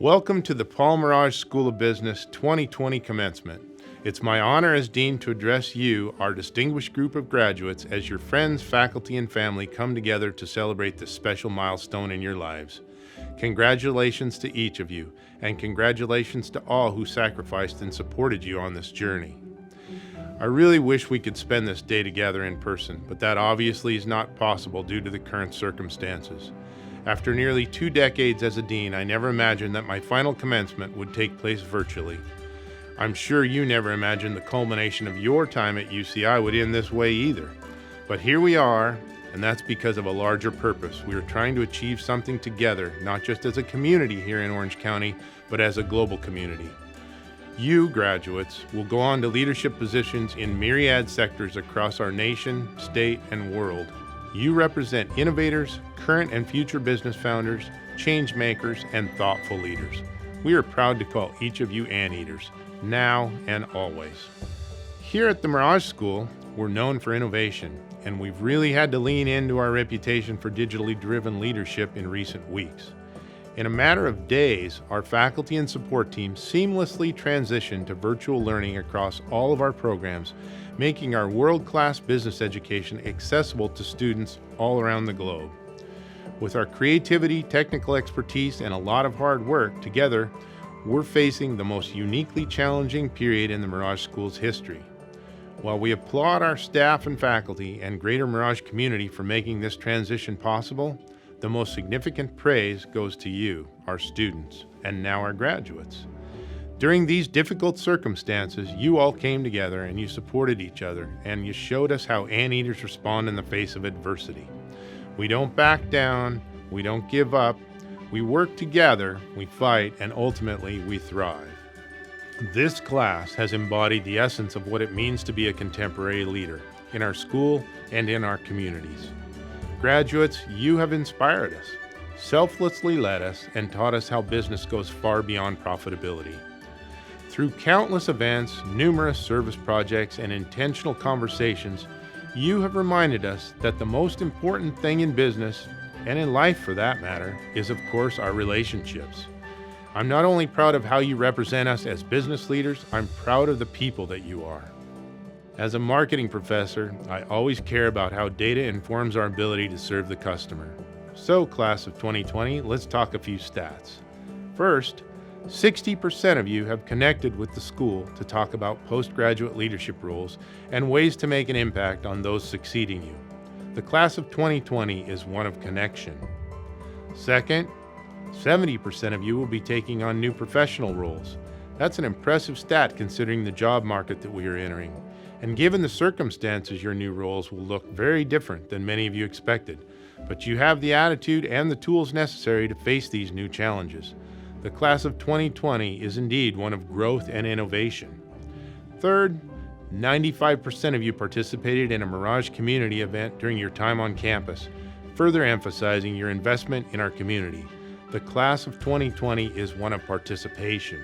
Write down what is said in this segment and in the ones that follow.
Welcome to the Paul Mirage School of Business 2020 commencement. It's my honor as Dean to address you, our distinguished group of graduates, as your friends, faculty, and family come together to celebrate this special milestone in your lives. Congratulations to each of you, and congratulations to all who sacrificed and supported you on this journey. I really wish we could spend this day together in person, but that obviously is not possible due to the current circumstances. After nearly 2 decades as a dean, I never imagined that my final commencement would take place virtually. I'm sure you never imagined the culmination of your time at UCI would end this way either. But here we are, and that's because of a larger purpose. We are trying to achieve something together, not just as a community here in Orange County, but as a global community. You, graduates, will go on to leadership positions in myriad sectors across our nation, state, and world. You represent innovators, current and future business founders, change makers, and thoughtful leaders. We are proud to call each of you anteaters, now and always. Here at the Mirage School, we're known for innovation, and we've really had to lean into our reputation for digitally driven leadership in recent weeks. In a matter of days, our faculty and support team seamlessly transitioned to virtual learning across all of our programs, making our world-class business education accessible to students all around the globe. With our creativity, technical expertise, and a lot of hard work, together, we're facing the most uniquely challenging period in the Mirage School's history. While we applaud our staff and faculty and greater Mirage community for making this transition possible, the most significant praise goes to you, our students, and now our graduates. During these difficult circumstances, you all came together and you supported each other, and you showed us how anteaters respond in the face of adversity. We don't back down, we don't give up, we work together, we fight, and ultimately we thrive. This class has embodied the essence of what it means to be a contemporary leader in our school and in our communities. Graduates, you have inspired us, selflessly led us, and taught us how business goes far beyond profitability. Through countless events, numerous service projects, and intentional conversations, you have reminded us that the most important thing in business, and in life for that matter, is of course our relationships. I'm not only proud of how you represent us as business leaders, I'm proud of the people that you are. As a marketing professor, I always care about how data informs our ability to serve the customer. So, class of 2020, let's talk a few stats. First, 60% of you have connected with the school to talk about postgraduate leadership roles and ways to make an impact on those succeeding you. The class of 2020 is one of connection. Second, 70% of you will be taking on new professional roles. That's an impressive stat considering the job market that we are entering. And given the circumstances, your new roles will look very different than many of you expected. But you have the attitude and the tools necessary to face these new challenges. The class of 2020 is indeed one of growth and innovation. Third, 95% of you participated in a Mirage community event during your time on campus, further emphasizing your investment in our community. The class of 2020 is one of participation.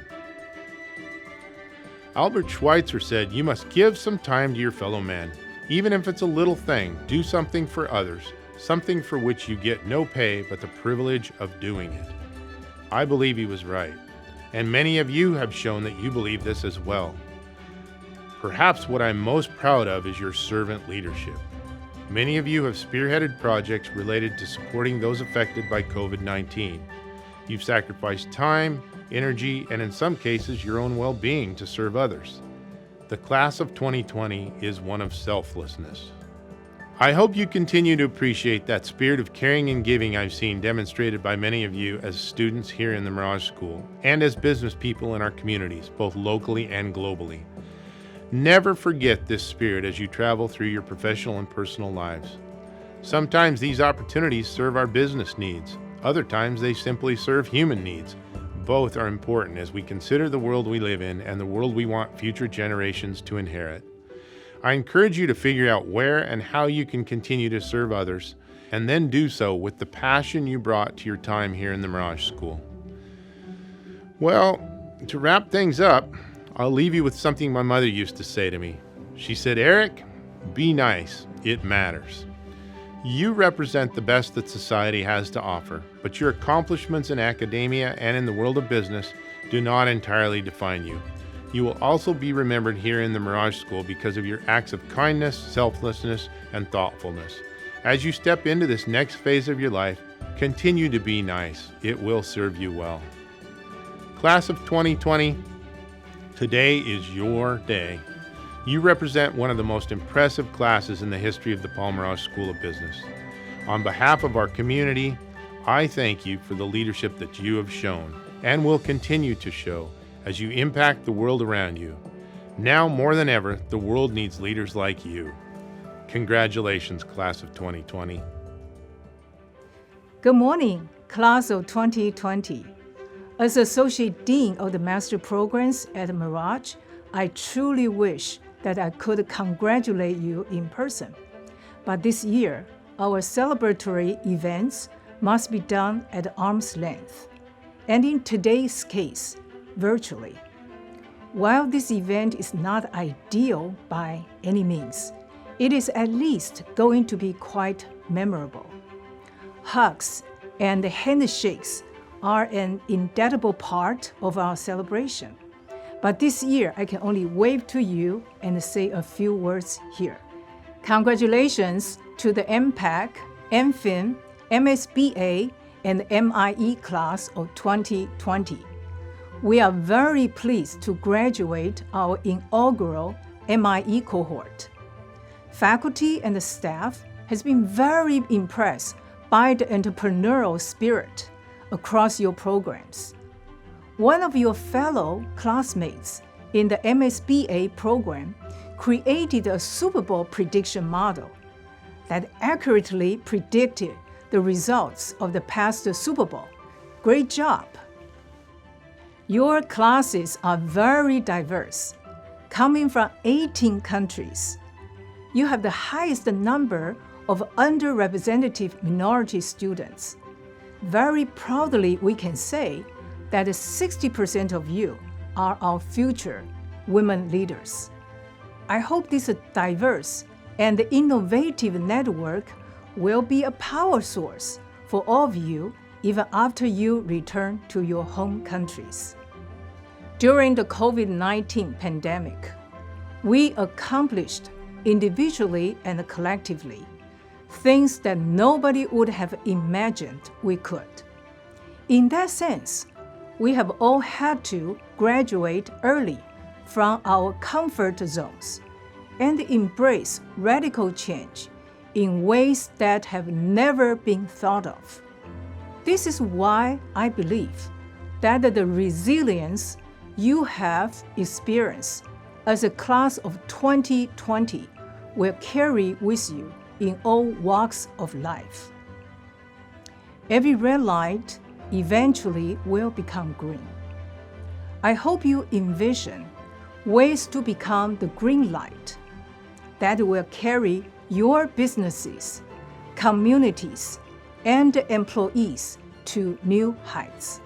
Albert Schweitzer said, "You must give some time to your fellow man. Even if it's a little thing, do something for others, something for which you get no pay but the privilege of doing it." I believe he was right, and many of you have shown that you believe this as well. Perhaps what I'm most proud of is your servant leadership. Many of you have spearheaded projects related to supporting those affected by COVID-19. You've sacrificed time, energy, and in some cases, your own well-being to serve others. The class of 2020 is one of selflessness. I hope you continue to appreciate that spirit of caring and giving I've seen demonstrated by many of you as students here in the Mirage School and as business people in our communities, both locally and globally. Never forget this spirit as you travel through your professional and personal lives. Sometimes these opportunities serve our business needs. Other times they simply serve human needs. Both are important as we consider the world we live in and the world we want future generations to inherit. I encourage you to figure out where and how you can continue to serve others, and then do so with the passion you brought to your time here in the Mirage School. Well, to wrap things up, I'll leave you with something my mother used to say to me. She said, "Eric, be nice, it matters." You represent the best that society has to offer, but your accomplishments in academia and in the world of business do not entirely define you. You will also be remembered here in the Mirage School because of your acts of kindness, selflessness, and thoughtfulness. As you step into this next phase of your life, continue to be nice. It will serve you well. Class of 2020, today is your day. You represent one of the most impressive classes in the history of the Paul Mirage School of Business. On behalf of our community, I thank you for the leadership that you have shown and will continue to show as you impact the world around you. Now more than ever, the world needs leaders like you. Congratulations, Class of 2020. Good morning, Class of 2020. As Associate Dean of the Master Programs at Mirage, I truly wish that I could congratulate you in person. But this year, our celebratory events must be done at arm's length, and in today's case, virtually. While this event is not ideal by any means, it is at least going to be quite memorable. Hugs and handshakes are an indelible part of our celebration. But this year, I can only wave to you and say a few words here. Congratulations to the MPAC, MFIN, MSBA, and MIE class of 2020. We are very pleased to graduate our inaugural MIE cohort. Faculty and the staff has been very impressed by the entrepreneurial spirit across your programs. One of your fellow classmates in the MSBA program created a Super Bowl prediction model that accurately predicted the results of the past Super Bowl. Great job! Your classes are very diverse, coming from 18 countries. You have the highest number of underrepresented minority students. Very proudly, we can say that 60% of you are our future women leaders. I hope this diverse and innovative network will be a power source for all of you even after you return to your home countries. During the COVID-19 pandemic, we accomplished individually and collectively things that nobody would have imagined we could. In that sense, we have all had to graduate early from our comfort zones and embrace radical change in ways that have never been thought of. This is why I believe that the resilience you have experienced as a class of 2020 will carry with you in all walks of life. Every red light eventually will become green. I hope you envision ways to become the green light that will carry your businesses, communities, and employees to new heights.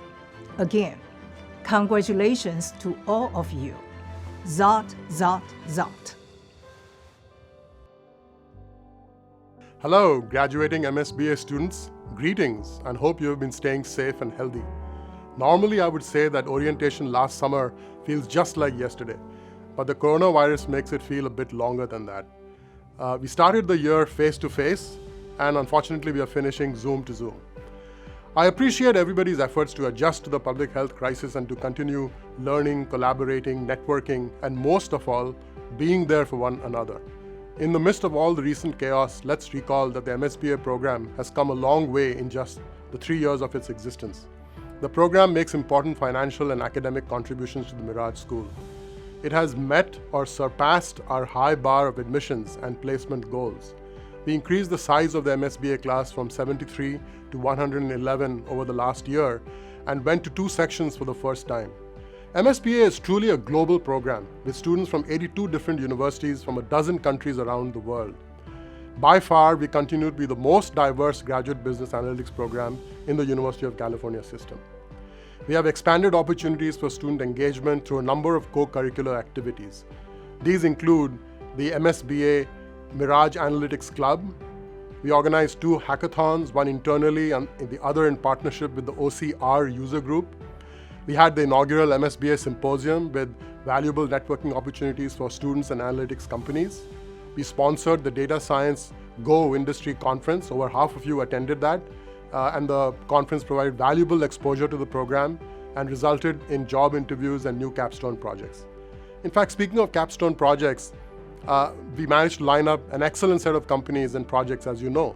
Again, congratulations to all of you. Zot, zot, zot. Hello, graduating MSBA students. Greetings, and hope you have been staying safe and healthy. Normally, I would say that orientation last summer feels just like yesterday, but the coronavirus makes it feel a bit longer than that. We started the year face-to-face, and unfortunately, we are finishing Zoom to Zoom. I appreciate everybody's efforts to adjust to the public health crisis and to continue learning, collaborating, networking, and most of all, being there for one another. In the midst of all the recent chaos, let's recall that the MSBA program has come a long way in just the 3 years of its existence. The program makes important financial and academic contributions to the Mirage School. It has met or surpassed our high bar of admissions and placement goals. We increased the size of the MSBA class from 73 to 111 over the last year and went to 2 sections for the first time. MSBA is truly a global program with students from 82 different universities from a dozen countries around the world. By far, we continue to be the most diverse graduate business analytics program in the University of California system. We have expanded opportunities for student engagement through a number of co-curricular activities. These include the MSBA Mirage Analytics Club, We organized 2 hackathons, one internally and the other in partnership with the OCR user group. We had the inaugural MSBA symposium with valuable networking opportunities for students and analytics companies. We sponsored the Data Science Go industry conference. Over half of you attended that, and the conference provided valuable exposure to the program and resulted in job interviews and new capstone projects. In fact, speaking of capstone projects, we managed to line up an excellent set of companies and projects, as you know,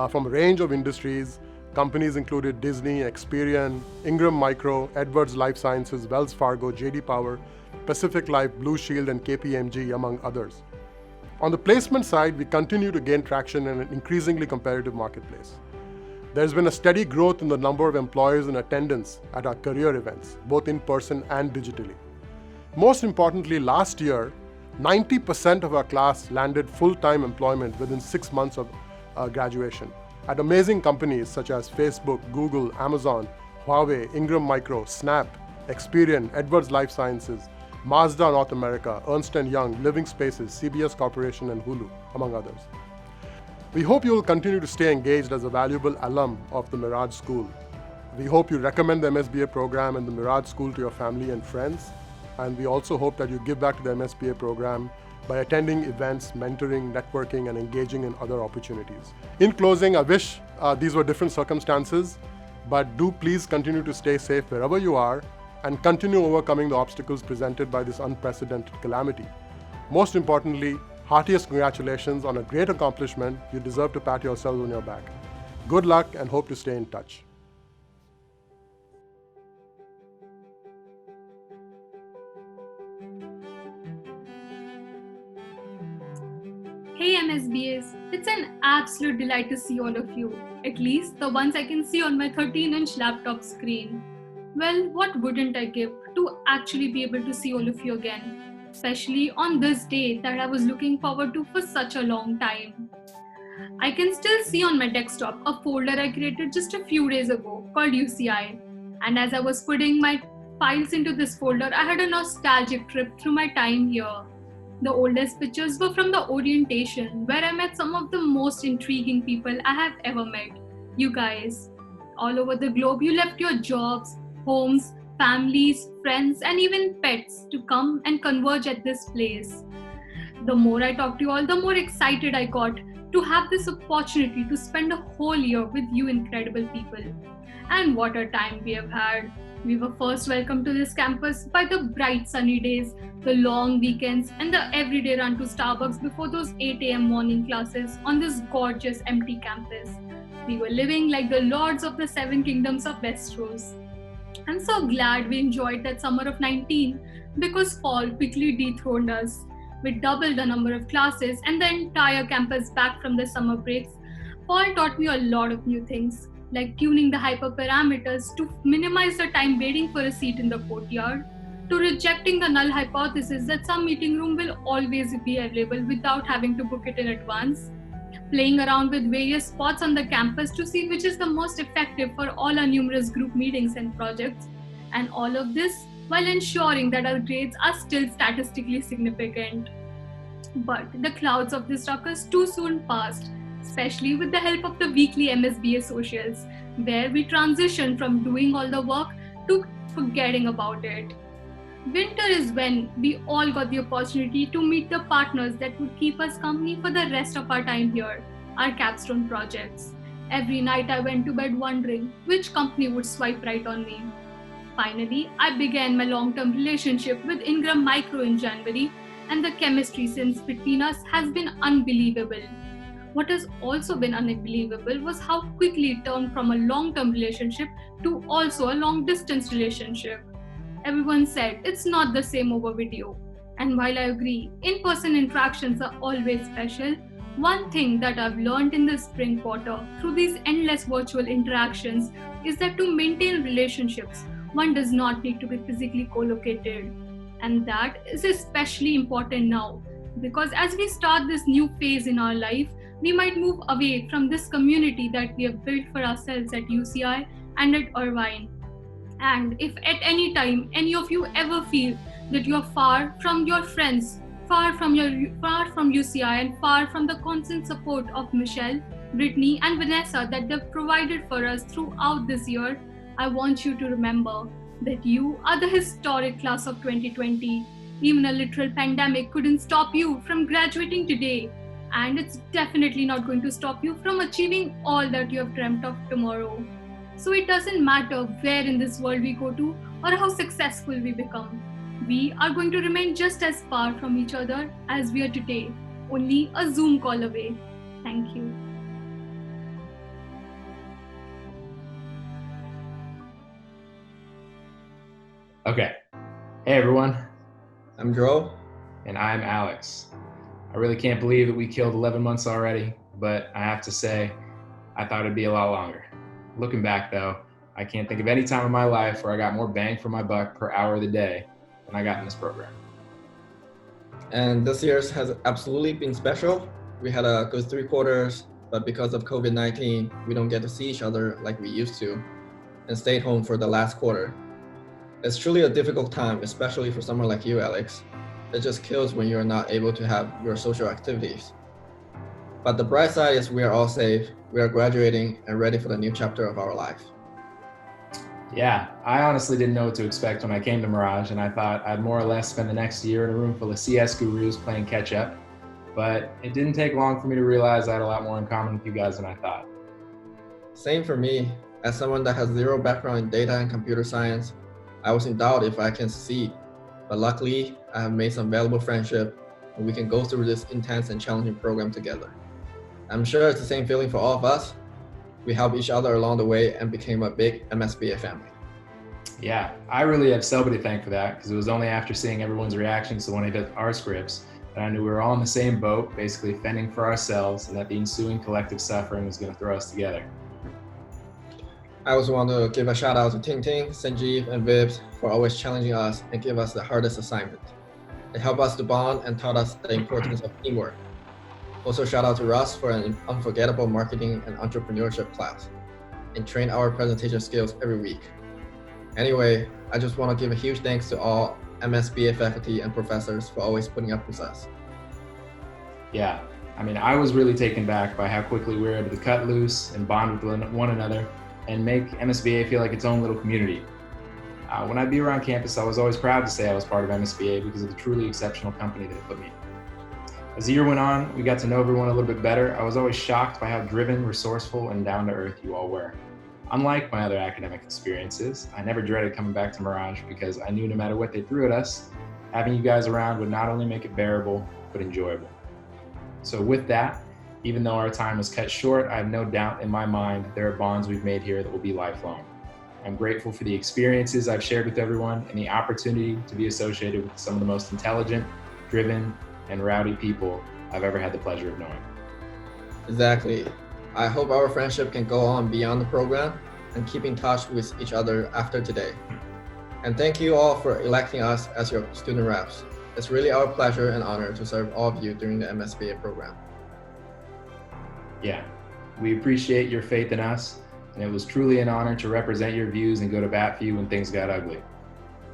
from a range of industries. Companies included Disney, Experian, Ingram Micro, Edwards Life Sciences, Wells Fargo, JD Power, Pacific Life, Blue Shield, and KPMG, among others. On the placement side, we continue to gain traction in an increasingly competitive marketplace. There's been a steady growth in the number of employers in attendance at our career events, both in person and digitally. Most importantly, last year, 90% of our class landed full-time employment within 6 months of graduation at amazing companies such as Facebook, Google, Amazon, Huawei, Ingram Micro, Snap, Experian, Edwards Life Sciences, Mazda North America, Ernst & Young, Living Spaces, CBS Corporation, and Hulu, among others. We hope you will continue to stay engaged as a valuable alum of the Mirage School. We hope you recommend the MSBA program and the Mirage School to your family and friends. And we also hope that you give back to the MSBA program by attending events, mentoring, networking, and engaging in other opportunities. In closing, I wish these were different circumstances, but do please continue to stay safe wherever you are and continue overcoming the obstacles presented by this unprecedented calamity. Most importantly, heartiest congratulations on a great accomplishment. You deserve to pat yourselves on your back. Good luck and hope to stay in touch. Hey MSBAs, it's an absolute delight to see all of you, at least the ones I can see on my 13-inch laptop screen. Well, what wouldn't I give to actually be able to see all of you again, especially on this day that I was looking forward to for such a long time. I can still see on my desktop a folder I created just a few days ago called UCI, and as I was putting my files into this folder, I had a nostalgic trip through my time here. The oldest pictures were from the orientation, where I met some of the most intriguing people I have ever met. You guys. All over the globe, you left your jobs, homes, families, friends, and even pets to come and converge at this place. The more I talked to you all, the more excited I got to have this opportunity to spend a whole year with you incredible people. And what a time we have had. We were first welcomed to this campus by the bright sunny days, the long weekends, and the everyday run to Starbucks before those 8 a.m. morning classes on this gorgeous empty campus. We were living like the lords of the 7 kingdoms of Westeros. I'm so glad we enjoyed that summer of 19 because fall quickly dethroned us. We doubled the number of classes and the entire campus back from the summer breaks. Fall taught me a lot of new things, like tuning the hyperparameters to minimize the time waiting for a seat in the courtyard, to rejecting the null hypothesis that some meeting room will always be available without having to book it in advance, playing around with various spots on the campus to see which is the most effective for all our numerous group meetings and projects, and all of this while ensuring that our grades are still statistically significant. But the clouds of this ruckus too soon passed, especially with the help of the weekly MSBA socials, where we transitioned from doing all the work to forgetting about it. Winter is when we all got the opportunity to meet the partners that would keep us company for the rest of our time here, our capstone projects. Every night I went to bed wondering which company would swipe right on me. Finally, I began my long-term relationship with Ingram Micro in January, and the chemistry since between us has been unbelievable. What has also been unbelievable was how quickly it turned from a long-term relationship to also a long-distance relationship. Everyone said it's not the same over video. And while I agree, in-person interactions are always special, one thing that I've learned in the spring quarter through these endless virtual interactions is that to maintain relationships, one does not need to be physically co-located. And that is especially important now, because as we start this new phase in our life, we might move away from this community that we have built for ourselves at UCI and at Irvine. And if at any time any of you ever feel that you are far from your friends, far from UCI, and far from the constant support of Michelle, Brittany, and Vanessa that they've provided for us throughout this year, I want you to remember that you are the historic class of 2020. Even a literal pandemic couldn't stop you from graduating today. And it's definitely not going to stop you from achieving all that you have dreamt of tomorrow. So it doesn't matter where in this world we go to or how successful we become. We are going to remain just as far from each other as we are today, only a Zoom call away. Thank you. Okay. Hey everyone, I'm Joel. and I'm Alex. I really can't believe that we killed 11 months already, but I have to say, I thought it'd be a lot longer. Looking back though, I can't think of any time in my life where I got more bang for my buck per hour of the day than I got in this program. And this year's has absolutely been special. We had a good 3 quarters, but because of COVID-19, we don't get to see each other like we used to and stayed home for the last quarter. It's truly a difficult time, especially for someone like you, Alex. It just kills when you're not able to have your social activities. But the bright side is we are all safe, we are graduating and ready for the new chapter of our life. Yeah, I honestly didn't know what to expect when I came to Mirage, and I thought I'd more or less spend the next year in a room full of CS gurus playing catch up. But it didn't take long for me to realize I had a lot more in common with you guys than I thought. Same for me. As someone that has zero background in data and computer science, I was in doubt if I can succeed. But luckily, I have made some valuable friendship and we can go through this intense and challenging program together. I'm sure it's the same feeling for all of us. We helped each other along the way and became a big MSBA family. Yeah, I really have Selby to thank for that, because it was only after seeing everyone's reactions to one of our scripts that I knew we were all in the same boat, basically fending for ourselves, and that the ensuing collective suffering was going to throw us together. I also want to give a shout out to Ting Ting, Sanjeev, and Vibs for always challenging us and give us the hardest assignment. It helped us to bond and taught us the importance of teamwork. Also shout out to Russ for an unforgettable marketing and entrepreneurship class and train our presentation skills every week. Anyway, I just want to give a huge thanks to all MSBA faculty and professors for always putting up with us. Yeah, I mean, I was really taken back by how quickly we were able to cut loose and bond with one another and make MSBA feel like its own little community. When I'd be around campus, I was always proud to say I was part of MSBA because of the truly exceptional company that it put me in. As the year went on, we got to know everyone a little bit better. I was always shocked by how driven, resourceful, and down-to-earth you all were. Unlike my other academic experiences, I never dreaded coming back to Mirage because I knew no matter what they threw at us, having you guys around would not only make it bearable, but enjoyable. So with that, even though our time was cut short, I have no doubt in my mind that there are bonds we've made here that will be lifelong. I'm grateful for the experiences I've shared with everyone and the opportunity to be associated with some of the most intelligent, driven, and rowdy people I've ever had the pleasure of knowing. Exactly. I hope our friendship can go on beyond the program and keep in touch with each other after today. And thank you all for electing us as your student reps. It's really our pleasure and honor to serve all of you during the MSBA program. Yeah, we appreciate your faith in us, and it was truly an honor to represent your views and go to bat for you when things got ugly.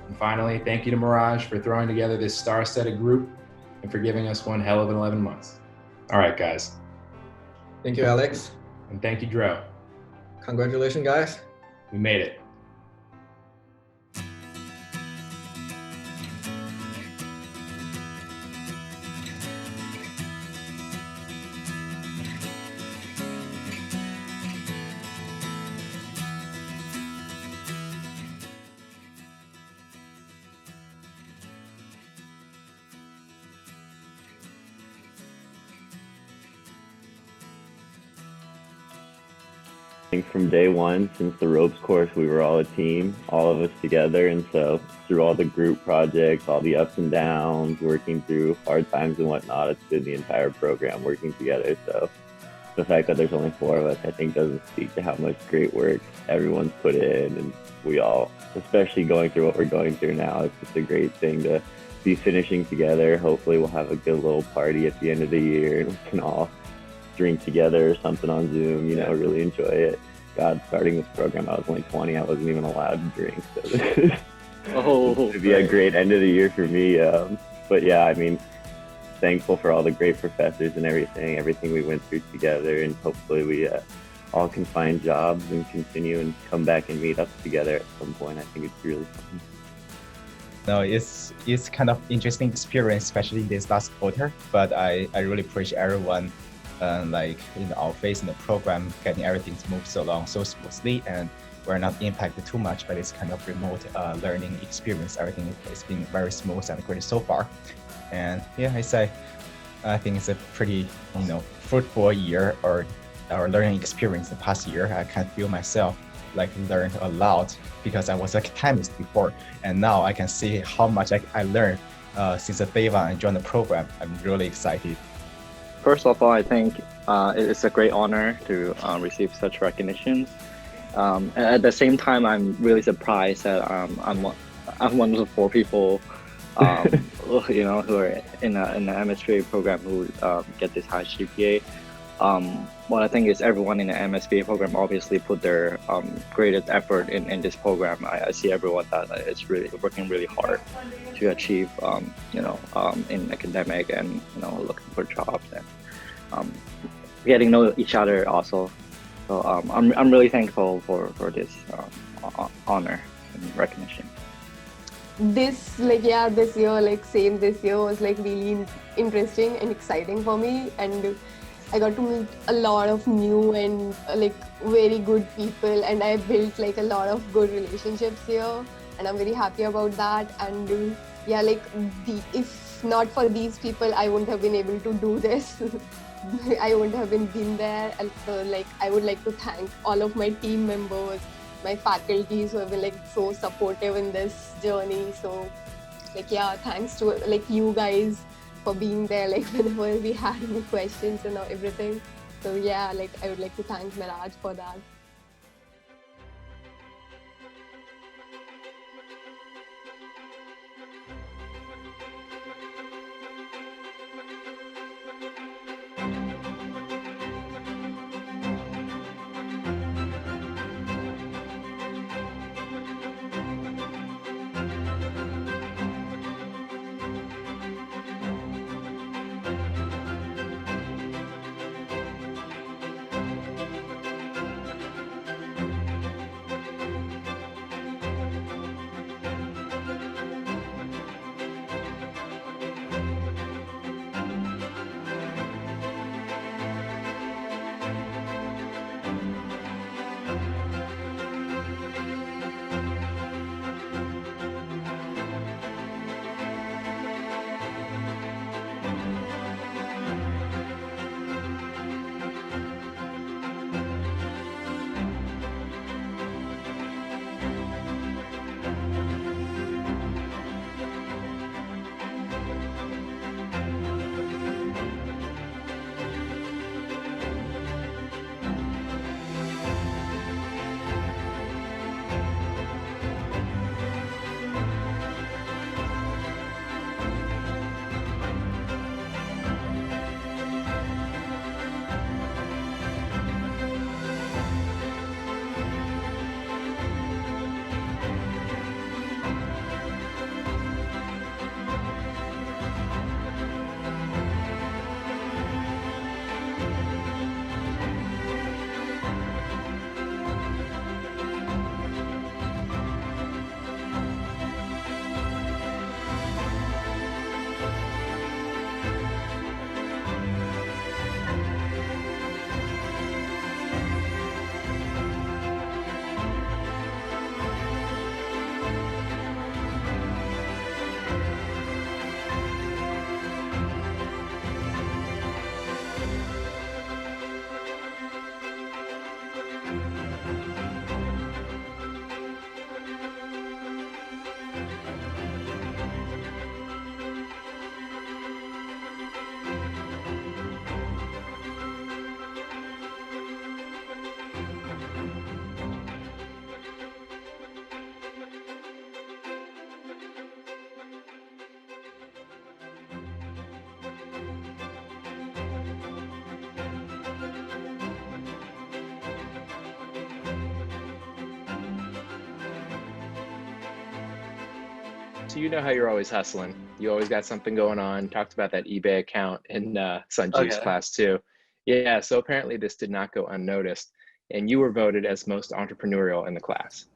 And finally, thank you to Mirage for throwing together this star-studded group and for giving us one hell of 11 months. All right, guys. Thank you, Alex. And thank you, Dro. Congratulations, guys. We made it. I think from day one, since the ropes course, we were all a team, all of us together. And so through all the group projects, all the ups and downs, working through hard times and whatnot, it's been the entire program working together. So the fact that there's only 4 of us, I think doesn't speak to how much great work everyone's put in. And we all, especially going through what we're going through now, it's just a great thing to be finishing together. Hopefully we'll have a good little party at the end of the year and we can all drink together or something on Zoom, really enjoy it. God, starting this program, I was only 20. I wasn't even allowed to drink. So this is, Oh, this would be a great end of the year for me. But yeah, I mean, thankful for all the great professors and everything we went through together, and hopefully we all can find jobs and continue and come back and meet up together at some point. I think it's really fun. No, it's kind of interesting experience, especially this last quarter. But I really appreciate everyone, like in our phase in the program, getting everything to move so along so smoothly, and we're not impacted too much by this kind of remote learning experience. Everything has been very smooth and great so far. And yeah, I think it's a pretty fruitful year or learning experience the past year. I can feel myself like learned a lot because I was a chemist before, and now I can see how much I learned since the day one I joined the program. I'm really excited. First of all, I think it's a great honor to receive such recognitions. At the same time, I'm really surprised that I'm one of the 4 people, who are in the MSBA program who get this high GPA. What I think is everyone in the MSBA program obviously put their greatest effort in this program. I see everyone that is really working really hard to achieve, in academic and looking for jobs and getting to know each other also. So I'm really thankful for this honor and recognition. This year, this year was really interesting and exciting for me, and I got to meet a lot of new and very good people, and I built a lot of good relationships here, and I'm very happy about that. And if not for these people, I wouldn't have been able to do this. I wouldn't have been there. And so I would like to thank all of my team members, my faculties who have been so supportive in this journey. So thanks to you guys for being there whenever we had any questions and everything. So I would like to thank Miraj for that. So you know how you're always hustling. You always got something going on. Talked about that eBay account in Sanjeev's Okay. class too. Yeah, so apparently this did not go unnoticed, and you were voted as most entrepreneurial in the class.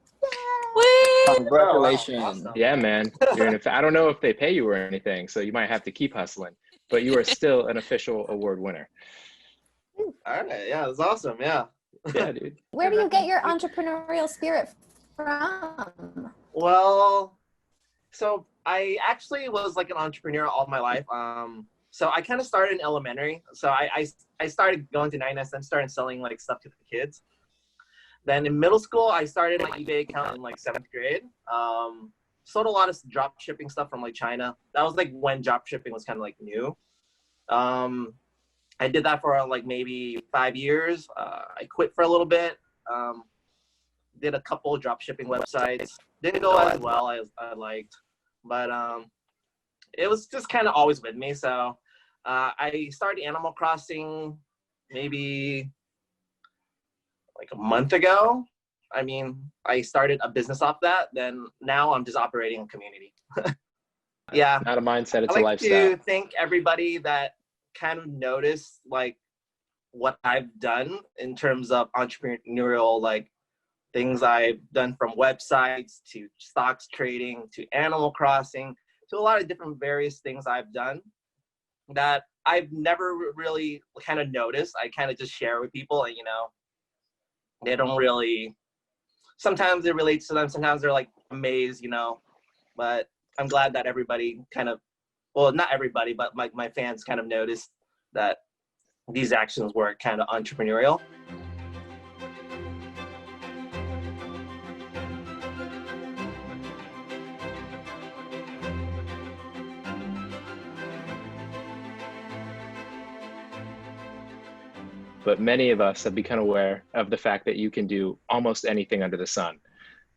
Congratulations. Awesome. Yeah, man. I don't know if they pay you or anything, so you might have to keep hustling, but you are still an official award winner. All right. Yeah, that's awesome. Yeah. Yeah, dude. Where do you get your entrepreneurial spirit from? Well, so I actually was like an entrepreneur all my life. So I kind of started in elementary. So I started going to 9S and started selling like stuff to the kids. Then in middle school, I started my eBay account in like 7th grade. Sold a lot of drop shipping stuff from like China. That was like when drop shipping was kind of like new. I did that for like maybe 5 years. I quit for a little bit. Did a couple of drop shipping websites. Didn't go as well as I liked, but it was just kind of always with me. So I started Animal Crossing maybe like a month ago. I mean, I started a business off that. Then now I'm just operating a community. Yeah. Not a mindset, it's I a like lifestyle. to thank everybody that kind of noticed like what I've done in terms of entrepreneurial like things I've done, from websites to stocks trading to Animal Crossing to a lot of different various things I've done that I've never really kind of noticed. I kind of just share with people, and they don't really, sometimes it relates to them, sometimes they're like amazed, but I'm glad that everybody kind of, well, not everybody, but my fans kind of noticed that these actions were kind of entrepreneurial. But many of us have become aware of the fact that you can do almost anything under the sun.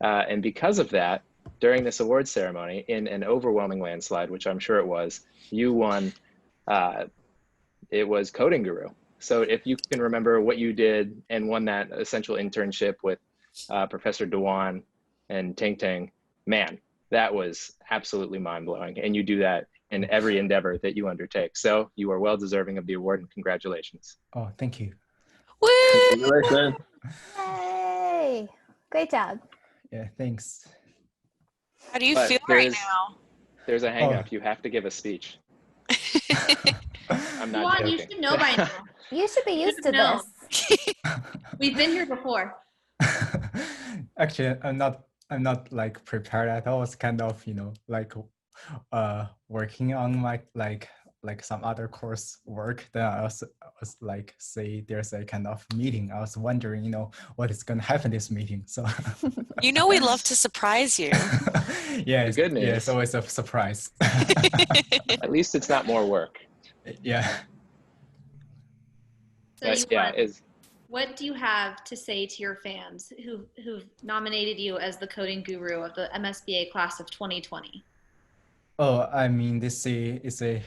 And because of that, during this award ceremony, in an overwhelming landslide, which I'm sure it was, you won, it was Coding Guru. So if you can remember what you did and won that essential internship with Professor Dewan and Ting Ting, man, that was absolutely mind-blowing. And you do that in every endeavor that you undertake. So you are well deserving of the award, and congratulations. Oh, thank you. Woo! Congratulations. Yay! Great job. Yeah, thanks. How do you But feel right now? There's a hang up. You have to give a speech. I'm not Juan, joking. you should know by now. You should be used to know. this. We've been here before. Actually, I'm not like prepared at all. It's kind of, like working on my like some other course work. Then I was like, say there's a kind of meeting. I was wondering, what is going to happen this meeting. So We love to surprise you. yeah, The good news. Yeah, it's always a surprise. At least it's not more work. Yeah. So But yeah, what do you have to say to your fans who've nominated you as the coding guru of the MSBA class of 2020? Oh, I mean, this is a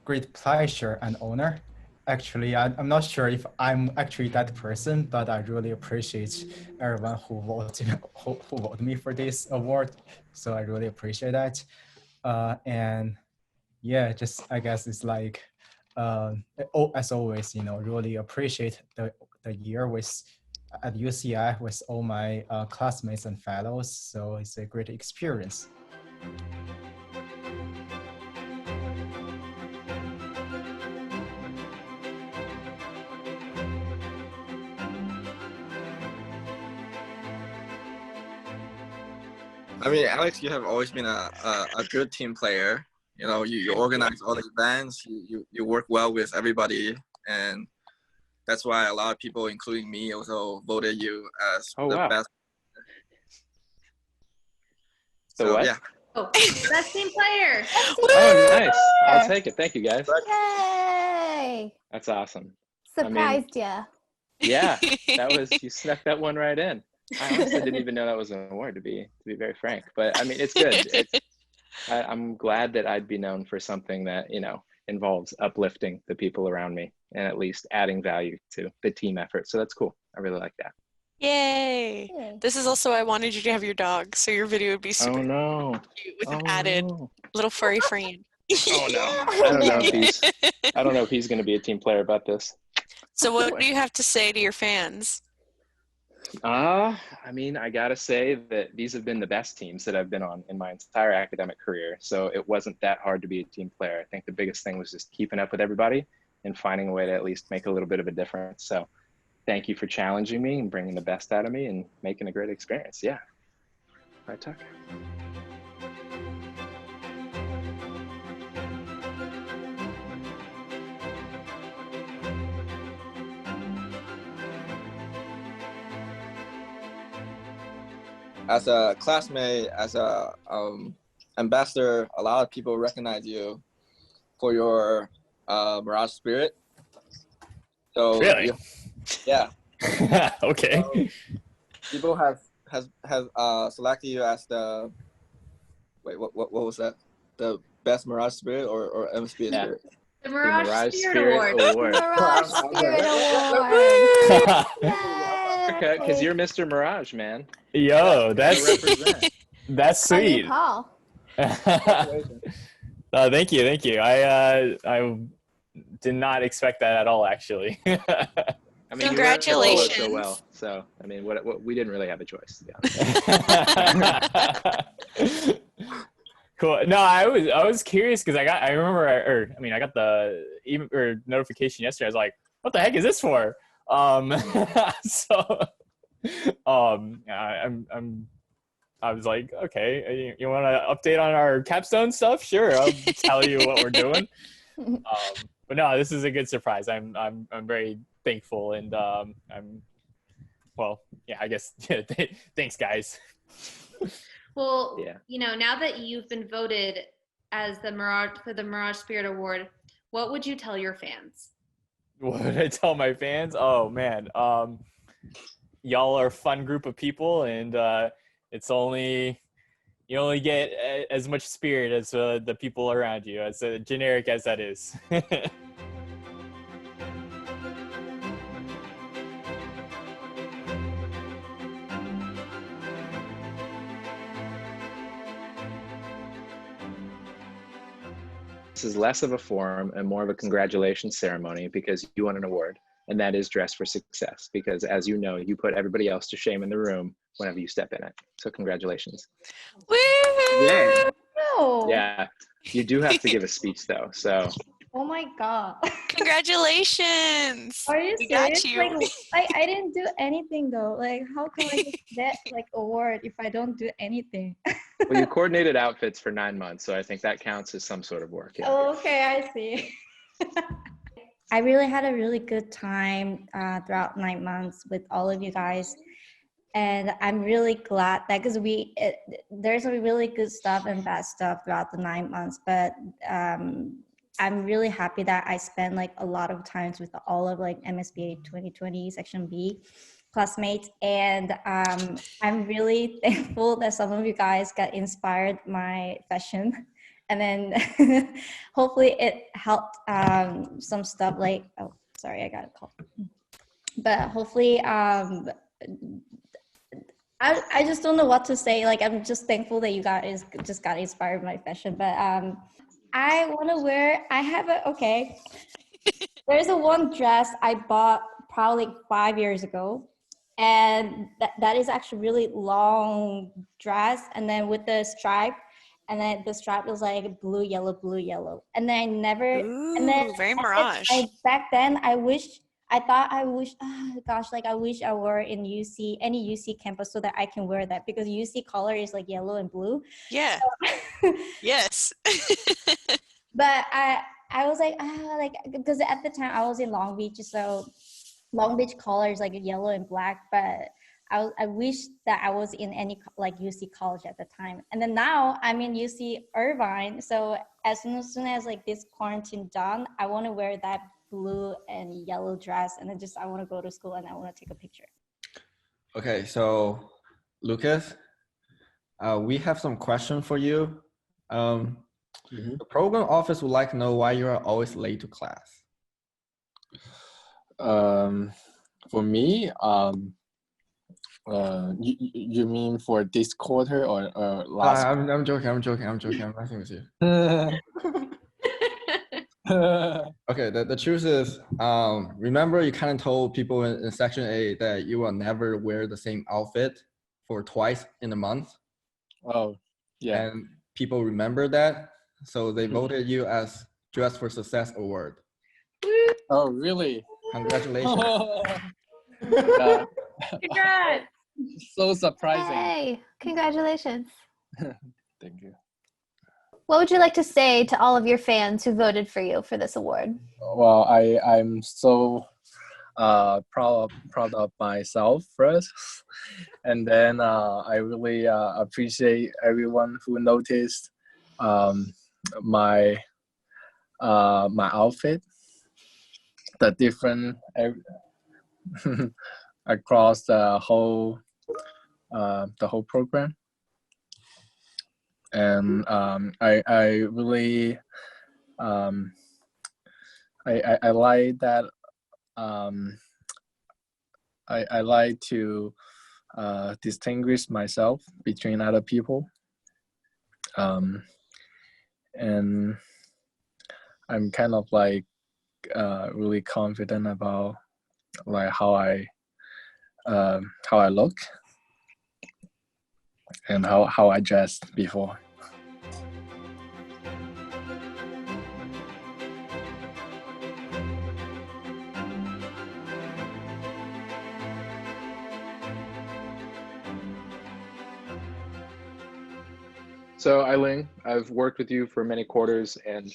great pleasure and honor. Actually, I'm not sure if I'm actually that person, but I really appreciate everyone who voted me for this award. So I really appreciate that. And yeah, just I guess it's like, as always, really appreciate the year at UCI with all my classmates and fellows. So it's a great experience. I mean, Alex, you have always been a good team player. You organize all the events, you work well with everybody, and that's why a lot of people, including me, also voted you as the best. So what? Yeah. Oh, best team player. Oh, nice. I'll take it. Thank you, guys. Yay! That's awesome. Surprised ya. Yeah, you snuck that one right in. I honestly didn't even know that was an award, to be very frank. But I mean, it's good. I'm glad that I'd be known for something that involves uplifting the people around me and at least adding value to the team effort. So that's cool. I really like that. Yay! Yay. This is also why I wanted you to have your dog, so your video would be super Oh no. cute with Oh an added no. little furry friend. Oh no. I don't know if he's going to be a team player about this. So what do you have to say to your fans? I mean, I gotta say that these have been the best teams that I've been on in my entire academic career. So it wasn't that hard to be a team player. I think the biggest thing was just keeping up with everybody and finding a way to at least make a little bit of a difference. So thank you for challenging me and bringing the best out of me and making a great experience. Yeah. Right, Tuck? As a classmate, as a ambassador, a lot of people recognize you for your Mirage spirit. So Really? yeah. Okay. People have selected you as the what was that? The best Mirage spirit or MSBA spirit? The Mirage, Mirage Spirit Award. Mirage Spirit Award. Because you're Mr. Mirage, man. Yo, that's Represent. that's How do you sweet. call? Thank you. I did not expect that at all, actually. I mean, Congratulations. You so well. So I mean, what we didn't really have a choice, to be honest. Cool. No, I was curious because I got the notification yesterday. I was like, what the heck is this for? So I was like, okay, you want to update on our capstone stuff? Sure, I'll tell you what we're doing. But no, this is a good surprise. I'm very thankful, and I guess thanks, guys. Well, Yeah. you know, now that you've been voted as the Mirage Spirit Award, what would you tell your fans? What would I tell my fans? Oh man, y'all are a fun group of people, and you only get as much spirit as the people around you, as generic as that is. This is less of a forum and more of a congratulations ceremony because you won an award, and that is Dress for Success. Because as you know, you put everybody else to shame in the room whenever you step in it. So congratulations. Woo! Yeah. No. Yeah. You do have to give a speech though. So Oh my god. Congratulations. Are you We got serious? you. Like I didn't do anything though. Like how can I just get like award if I don't do anything? well, you coordinated outfits for 9 months, so I think that counts as some sort of work. Yeah. Oh, okay, I see. I really had a really good time throughout 9 months with all of you guys. And I'm really glad that because there's a really good stuff and bad stuff throughout the 9 months, but I'm really happy that I spent like a lot of times with all of like MSBA 2020 Section B classmates. And I'm really thankful that some of you guys got inspired my fashion. And then hopefully it helped some stuff like, oh, sorry, I got a call. But hopefully, I just don't know what to say. Like, I'm just thankful that you guys just got inspired by my fashion. But I want to wear, there's a one dress I bought probably 5 years ago. And that is actually really long dress. And then with the stripe, and then the stripe was like blue, yellow, blue, yellow. And then I never, Ooh, and then very Mirage. back then I wish I wish I were in any UC campus so that I can wear that because UC color is like yellow and blue. Yeah. So, Yes. but I was like because at the time I was in Long Beach, so Long Beach color is like yellow and black, but I wish that I was in any like UC college at the time. And then now I'm in UC Irvine. So as soon as like this quarantine done, I want to wear that blue and yellow dress. And then I want to go to school and I want to take a picture. Okay, so Lucas, we have some questions for you. The program office would like to know why you are always late to class. For me, You mean for this quarter or last? I'm joking. I'm messing with you. Okay, the truth is, remember you kind of told people in section A that you will never wear the same outfit for twice in a month. Oh, yeah. And people remember that, so they voted you as Dress for Success Award. Oh, really? Congratulations. Congrats. So surprising. Hey, congratulations. Thank you. What would you like to say to all of your fans who voted for you for this award? Well, I'm so proud of myself first, and then I really appreciate everyone who noticed my my outfit, the different across the whole program. And I really I like that. I like to distinguish myself between other people, and I'm kind of like really confident about like how I look and how I dressed before. So Eileen, I've worked with you for many quarters, and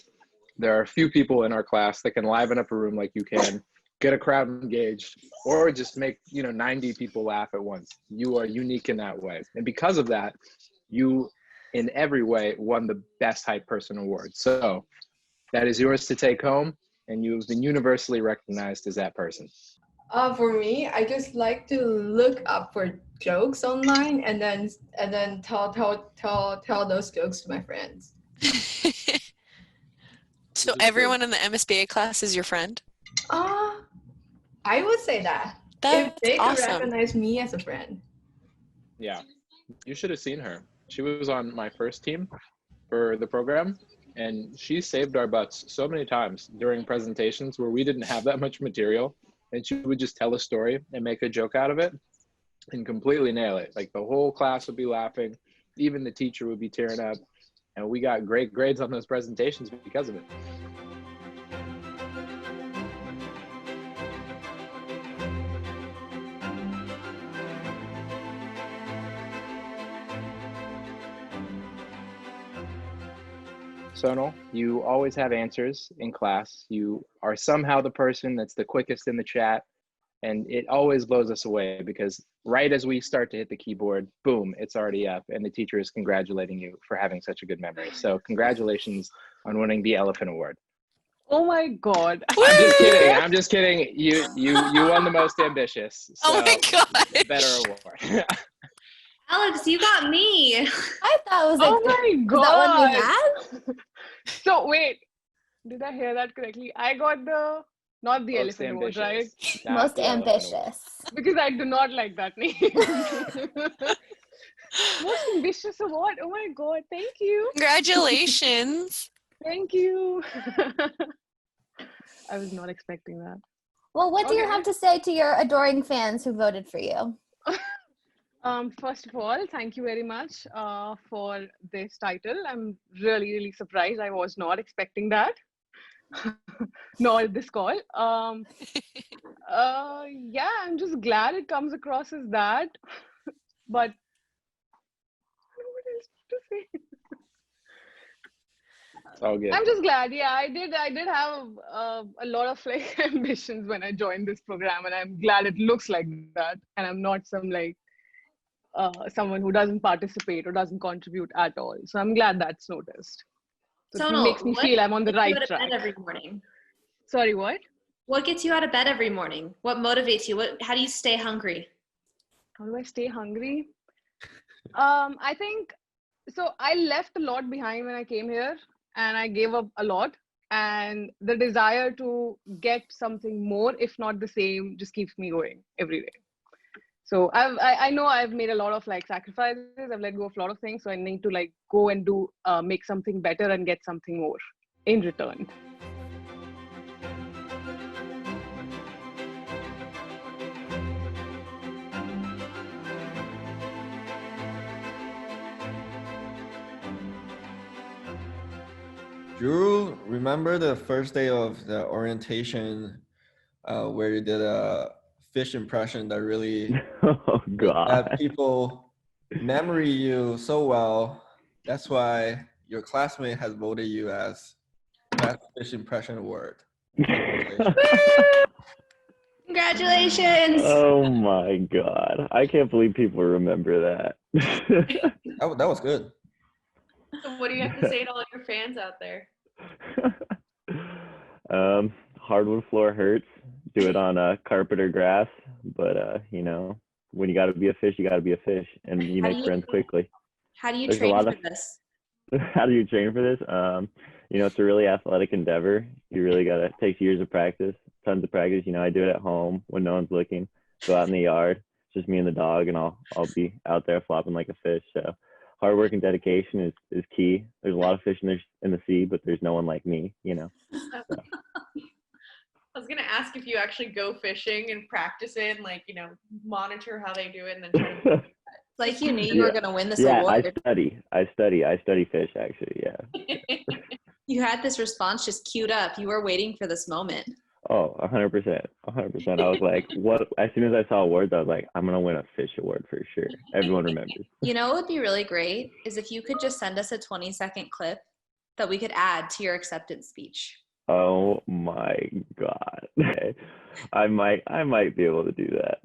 there are a few people in our class that can liven up a room like you can, get a crowd engaged, or just make 90 people laugh at once. You are unique in that way, and because of that, you in every way won the Best Hype Person award. So that is yours to take home, and you've been universally recognized as that person. For me, I just like to look up for jokes online and then tell those jokes to my friends. So everyone in the MSBA class is your friend? I would say that. That's if they awesome. could recognize me as a friend. Yeah, you should have seen her. She was on my first team for the program, and she saved our butts so many times during presentations where we didn't have that much material, and she would just tell a story and make a joke out of it and completely nail it. Like the whole class would be laughing, even the teacher would be tearing up, and we got great grades on those presentations because of it. Sonal, you always have answers in class. You are somehow the person that's the quickest in the chat, and it always blows us away because right as we start to hit the keyboard, boom, it's already up, and the teacher is congratulating you for having such a good memory. So congratulations on winning the Elephant Award. Oh my God. I'm just kidding. You won the most ambitious. So oh my God. Better award. Alex, you got me. I thought it was like, oh my God. Is that what we had? So wait, did I hear that correctly? I got not the Most Elephant Award, right? Most ambitious. Because I do not like that name. Most ambitious award. Oh my God. Thank you. Congratulations. Thank you. I was not expecting that. Well, what do you have to say to your adoring fans who voted for you? First of all, thank you very much for this title. I'm really, really surprised. I was not expecting that. Nor this call. Yeah, I'm just glad it comes across as that. But I don't know what else to say. It's all good. I'm just glad. Yeah, I did have a lot of like ambitions when I joined this program, and I'm glad it looks like that. And I'm not some like someone who doesn't participate or doesn't contribute at all. So I'm glad that's noticed. So it makes me feel I'm on the right track. What gets you out of bed every morning? Sorry, what? What gets you out of bed every morning? What motivates you? How do you stay hungry? How do I stay hungry? I think, so I left a lot behind when I came here, and I gave up a lot. And the desire to get something more, if not the same, just keeps me going every day. So I know I've made a lot of like sacrifices. I've let go of a lot of things. So I need to like go and do make something better and get something more in return. Drew, remember the first day of the orientation where you did a fish impression that really Oh God. had people memory you so well? That's why your classmate has voted you as best fish impression award. Congratulations. Oh my God. I can't believe people remember that. That was good. So what do you have to say to all your fans out there? Hardwood floor hurts. Do it on carpet or grass, but you know, when you got to be a fish, you got to be a fish, and you make friends quickly. How do you There's a train lot for of- this? How do you train for this? You know, it's a really athletic endeavor. You really gotta take years of practice, tons of practice. You know, I do it at home when no one's looking. Go out in the yard, just me and the dog, and I'll be out there flopping like a fish. So hard work and dedication is key. There's a lot of fish in the sea, but there's no one like me, you know. So. I was gonna ask if you actually go fishing and practice it and like, you know, monitor how they do it and then try to Like you knew you were gonna win this Yeah, award. I study fish actually, yeah. You had this response just queued up. You were waiting for this moment. Oh, 100%. I was like, what? As soon as I saw awards, I was like, I'm gonna win a fish award for sure. Everyone remembers. You know what would be really great is if you could just send us a 20-second clip that we could add to your acceptance speech. Oh my God. Okay. I might be able to do that.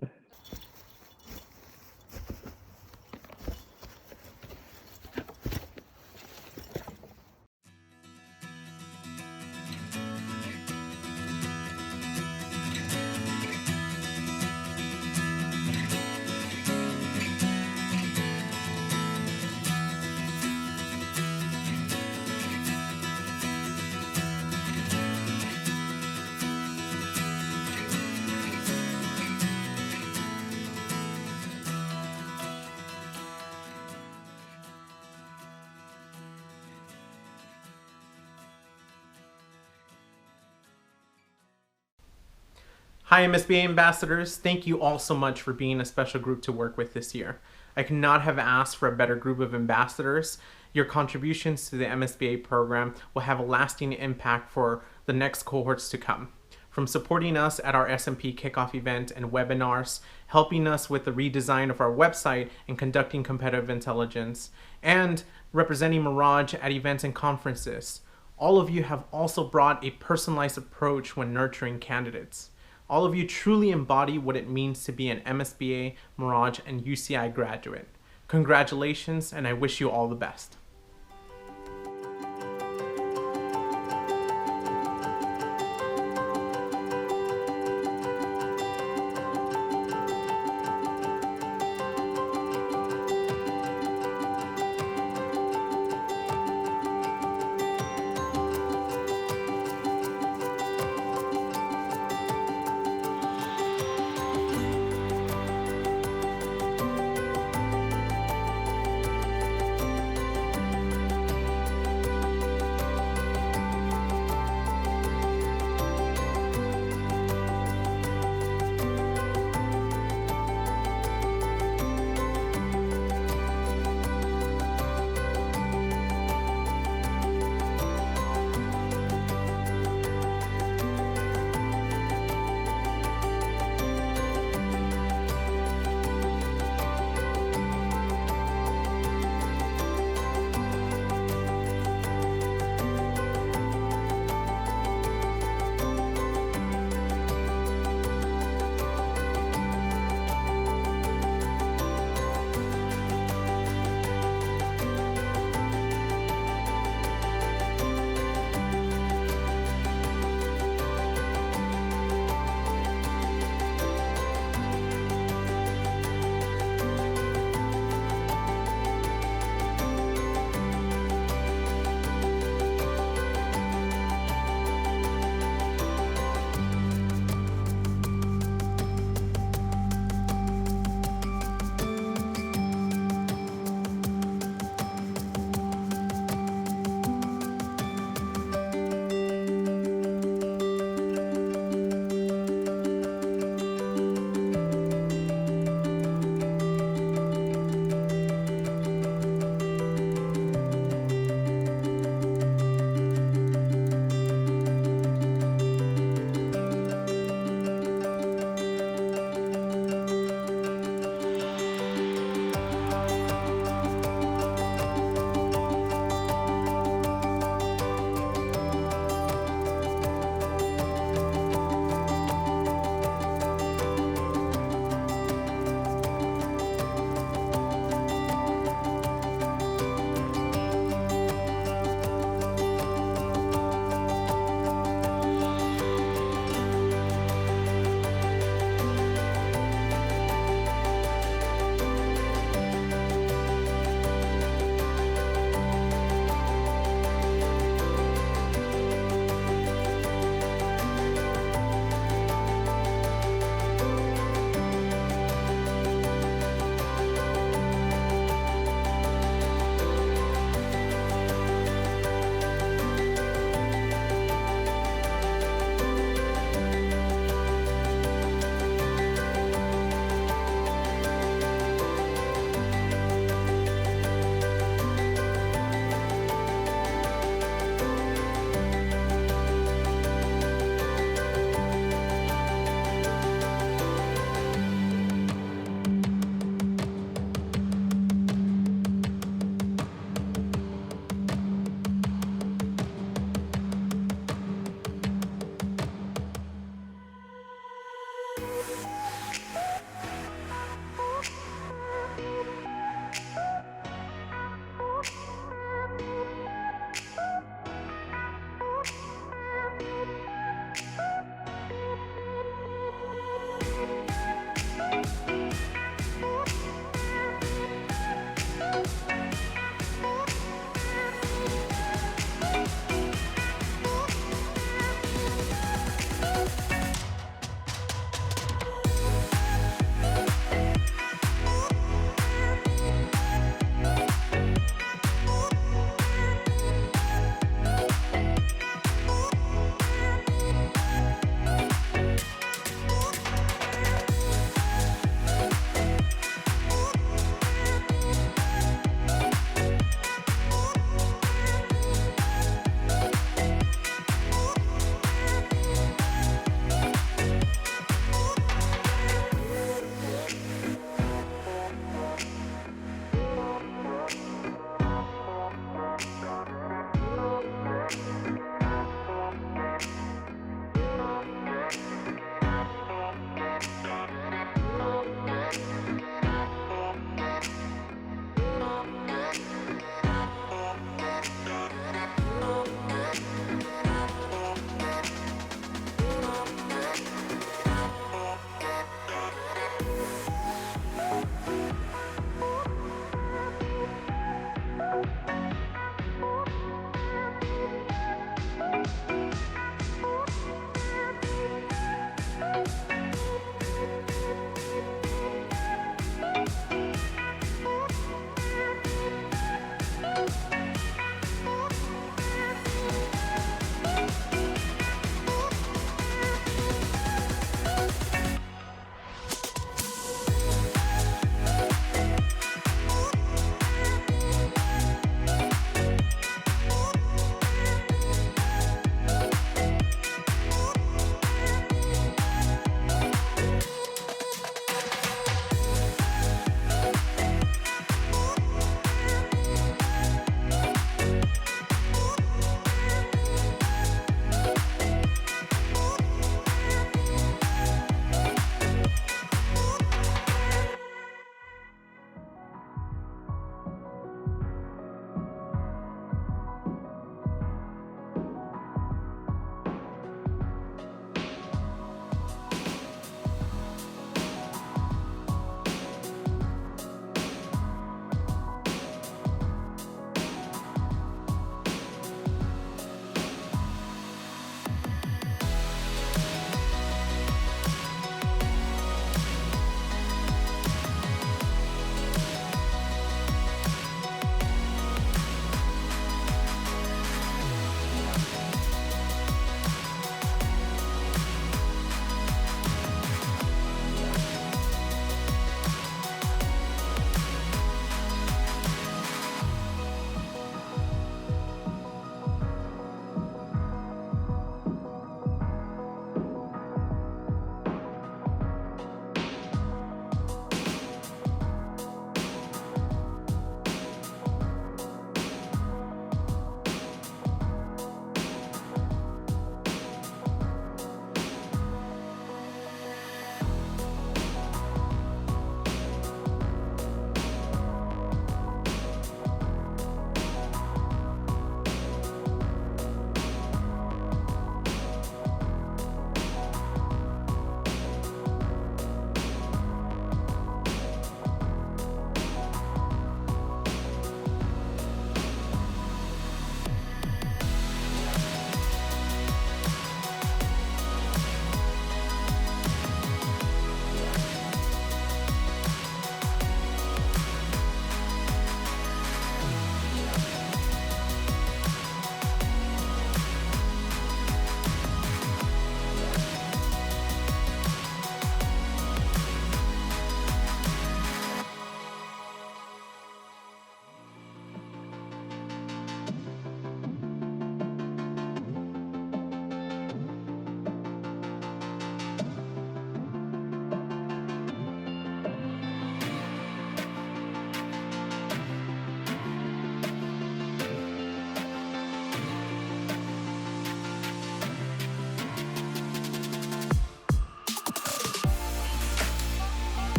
Hi MSBA ambassadors, thank you all so much for being a special group to work with this year. I could not have asked for a better group of ambassadors. Your contributions to the MSBA program will have a lasting impact for the next cohorts to come. From supporting us at our SMP kickoff event and webinars, helping us with the redesign of our website and conducting competitive intelligence, and representing Mirage at events and conferences. All of you have also brought a personalized approach when nurturing candidates. All of you truly embody what it means to be an MSBA, Mirage, and UCI graduate. Congratulations, and I wish you all the best.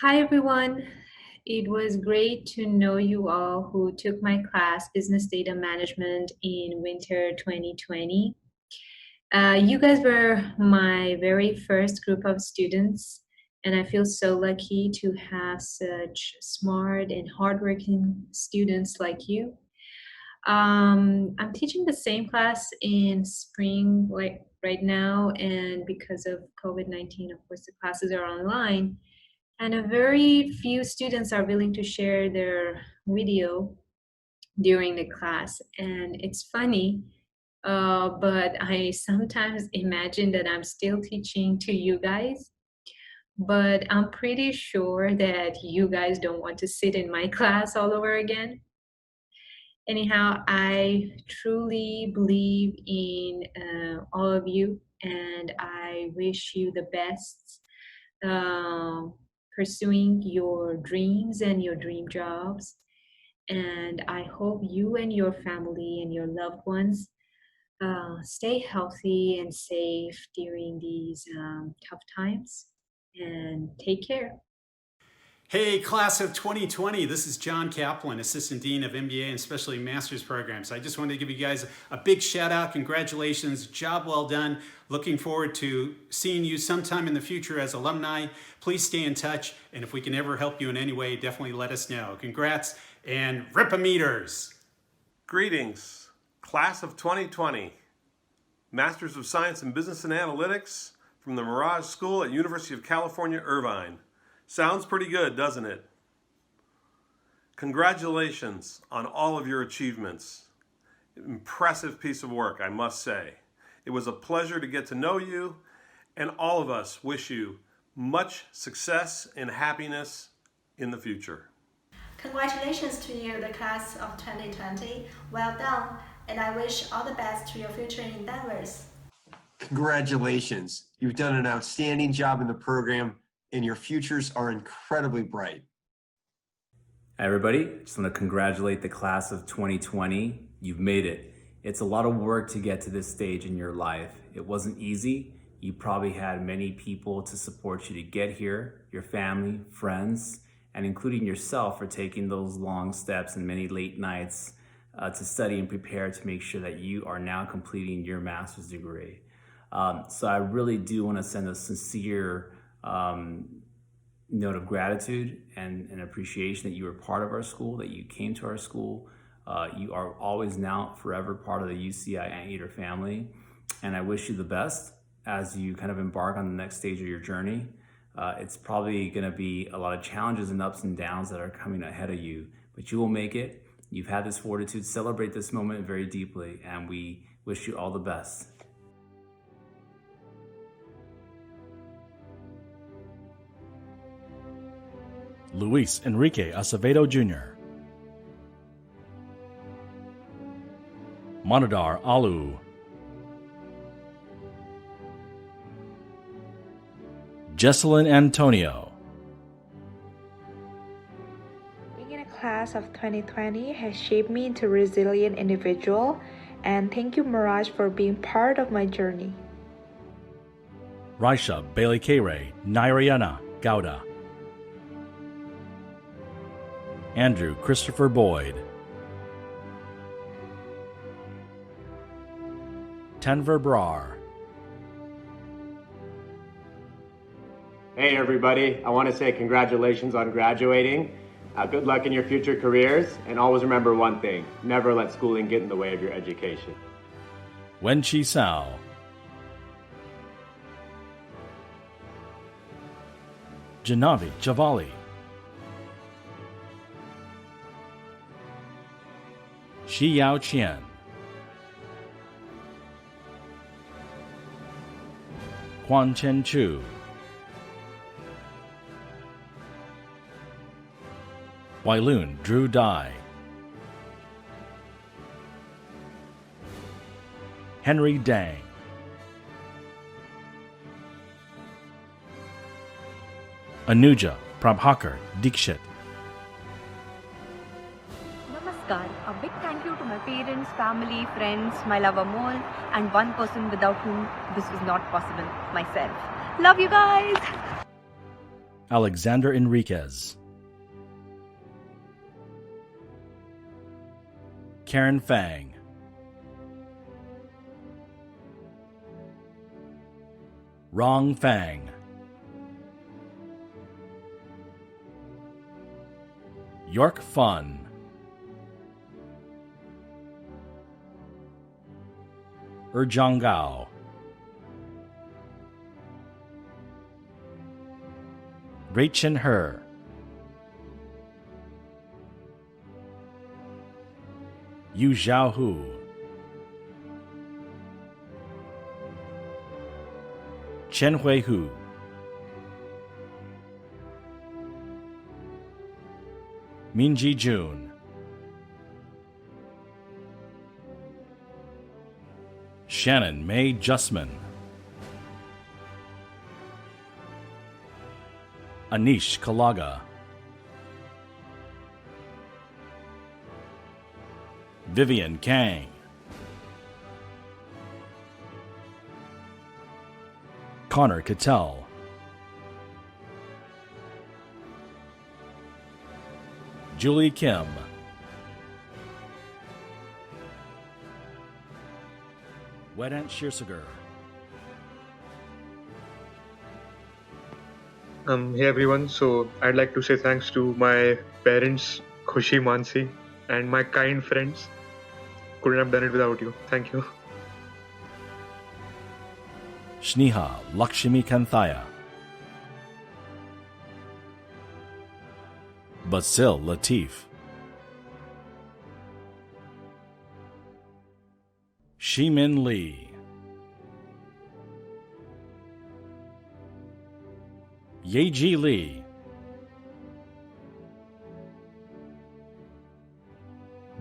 Hi everyone. It was great to know you all who took my class, Business Data Management, in winter 2020. You guys were my very first group of students, and I feel so lucky to have such smart and hardworking students like you. I'm teaching the same class in spring, like right now, and because of COVID-19, of course, the classes are online. And a very few students are willing to share their video during the class. And it's funny, but I sometimes imagine that I'm still teaching to you guys. But I'm pretty sure that you guys don't want to sit in my class all over again. Anyhow, I truly believe in all of you, and I wish you the best. Pursuing your dreams and your dream jobs. And I hope you and your family and your loved ones stay healthy and safe during these tough times. And take care. Hey, class of 2020, this is John Kaplan, Assistant Dean of MBA and especially Master's Programs. I just wanted to give you guys a big shout out, congratulations, job well done. Looking forward to seeing you sometime in the future as alumni. Please stay in touch, and if we can ever help you in any way, definitely let us know. Congrats, and rip-a-meters. Greetings, class of 2020. Masters of Science in Business and Analytics from the Mirage School at University of California, Irvine. Sounds pretty good, doesn't it? Congratulations on all of your achievements. Impressive piece of work, I must say. It was a pleasure to get to know you, and all of us wish you much success and happiness in the future. Congratulations to you, the class of 2020. Well done, and I wish all the best to your future endeavors. Congratulations. You've done an outstanding job in the program, and your futures are incredibly bright. Hi everybody, just want to congratulate the class of 2020. You've made it. It's a lot of work to get to this stage in your life. It wasn't easy. You probably had many people to support you to get here, your family, friends, and including yourself for taking those long steps and many late nights to study and prepare to make sure that you are now completing your master's degree. So I really do want to send a sincere note of gratitude and appreciation that you were part of our school, that you came to our school. You are always now forever part of the UCI Anteater family. And I wish you the best as you kind of embark on the next stage of your journey. It's probably going to be a lot of challenges and ups and downs that are coming ahead of you, but you will make it. You've had this fortitude. Celebrate this moment very deeply, and we wish you all the best. Luis Enrique Acevedo Jr., Monadar Alu, Jesselyn Antonio. Being in a class of 2020 has shaped me into a resilient individual, and thank you, Mirage, for being part of my journey. Raisha Bailey Kere Nairayana Gowda, Andrew Christopher Boyd, Tenver Brar. Hey everybody, I want to say congratulations on graduating. Good luck in your future careers, and always remember one thing, never let schooling get in the way of your education. Wen Chi Sao, Janavi Javali, Shi Yao Qian, Quan Chen Chu, Wailun Drew Dai, Henry Dang, Anuja Prabhakar Dikshit. Namaskar. A big thank you to my parents, family, friends, my lover Mol, and one person without whom this was not possible, myself. Love you guys! Alexander Enriquez, Karen Fang, Rong Fang, York Fun, Zhang Gao, Rachel He, Yu Xiaohu, Chen Huihu, Minji Jun, Shannon May Justman, Anish Kalaga, Vivian Kang, Connor Cattell, Julie Kim, Wedant Shirsager, Hey everyone, so I'd like to say thanks to my parents, Khushi Mansi, and my kind friends. Couldn't have done it without you. Thank you. Sneha Lakshmi Kanthaya, Basil Latif, Shimin Lee, Yeji Lee,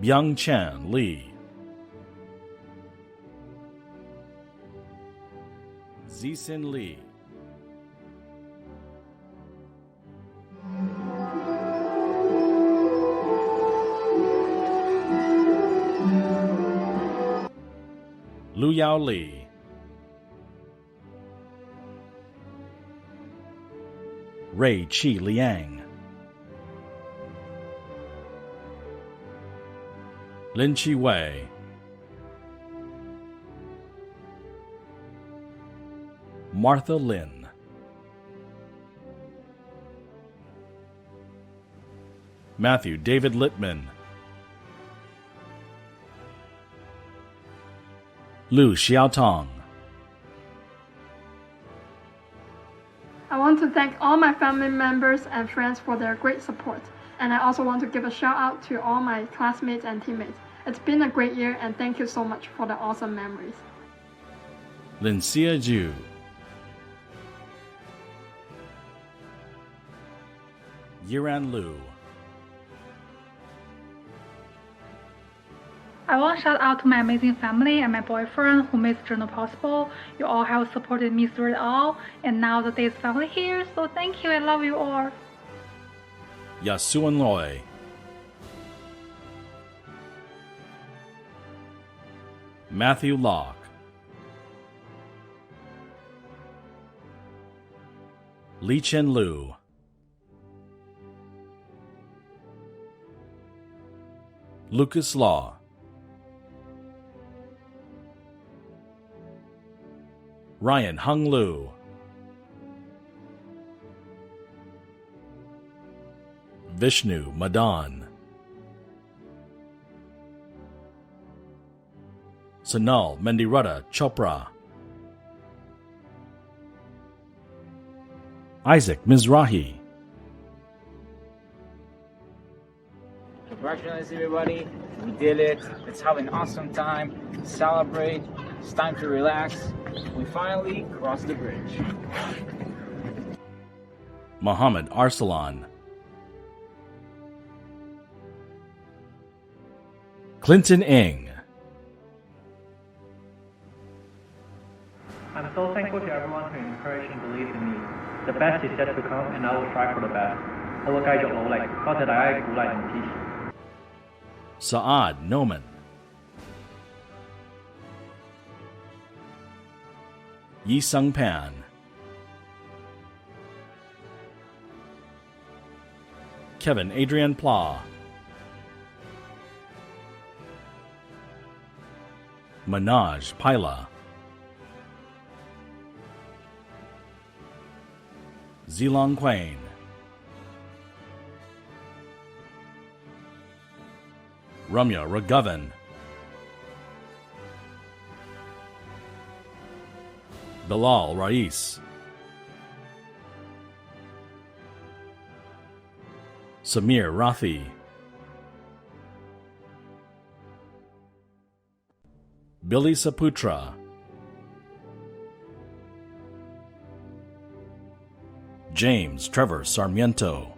Byung Chan Lee, Zisin Lee, Lu Yao Li, Ray Chi Liang, Lin Chi Wei, Martha Lin, Matthew David Littman, Lu Xiaotong, I want to thank all my family members and friends for their great support. And I also want to give a shout out to all my classmates and teammates. It's been a great year and thank you so much for the awesome memories. Lincia Ju, Yiran Lu, I want to shout out to my amazing family and my boyfriend who made this journal possible. You all have supported me through it all, and now the day is finally here, so thank you. I love you all. Yasuan Loy, Matthew Locke, Li Chen Lu, Lucas Law, Ryan Hung Lu, Vishnu Madan, Sanal Mendirata Chopra, Isaac Mizrahi, Congratulations, everybody. We did it. Let's have an awesome time. Celebrate. It's time to relax. We finally crossed the bridge. Muhammad Arsalan, Clinton Ng, I'm so thankful to everyone who encouraged and believed in me. The best is yet to come, and I will strive for the best. 我會繼續努力，多謝大家嘅鼓勵同支持。 Saad Noman, Yi Sung Pan, Kevin Adrian Pla, Manaj Paila, Zilong Quain, Ramya Raghavan, Bilal Rais, Samir Rathi, Billy Saputra, James Trevor Sarmiento,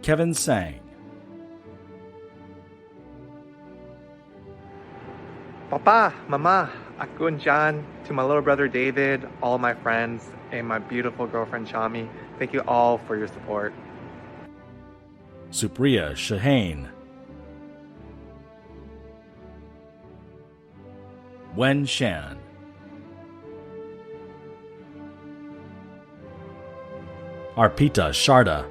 Kevin Sang, Papa, Mama, Akun John, to my little brother David, all my friends, and my beautiful girlfriend Chami, thank you all for your support. Supriya Shahane, Wen Shan, Arpita Sharda,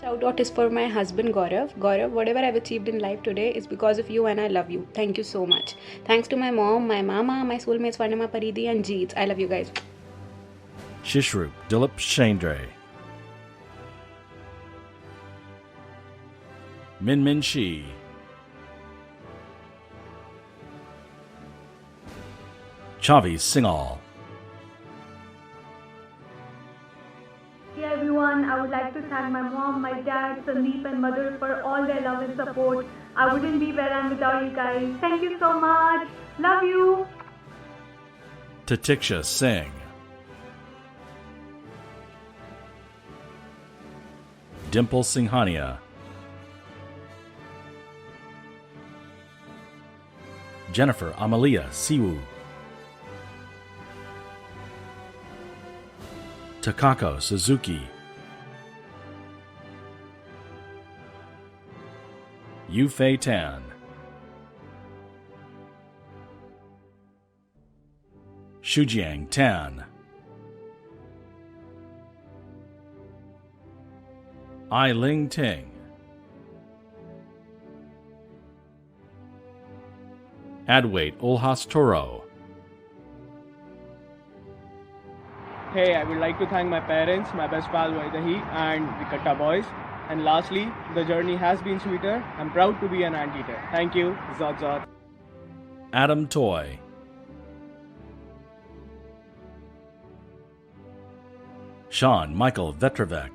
Shout out is for my husband Gaurav. Gaurav, whatever I've achieved in life today is because of you and I love you. Thank you so much. Thanks to my mom, my mama, my soulmates Swarnima Paridi and Jeet. I love you guys. Shishrup Dilip Shendra, Min Min Shi, Chavi Singhal, Hey everyone, I would like to thank my mom, my dad, Sandeep and mother for all their love and support. I wouldn't be where I am without you guys. Thank you so much. Love you. Tatiksha Singh, Dimple Singhania, Jennifer Amalia Siwu, Takako Suzuki, Yufei Tan, Shujiang Tan, Ai Ling Ting, Adwait Ulhas Toro, Hey, I would like to thank my parents, my best pal Vaidahi and the Katta boys. And lastly, the journey has been sweeter. I'm proud to be an anteater. Thank you. Zot Zot. Adam Toy, Sean Michael Vetrovec,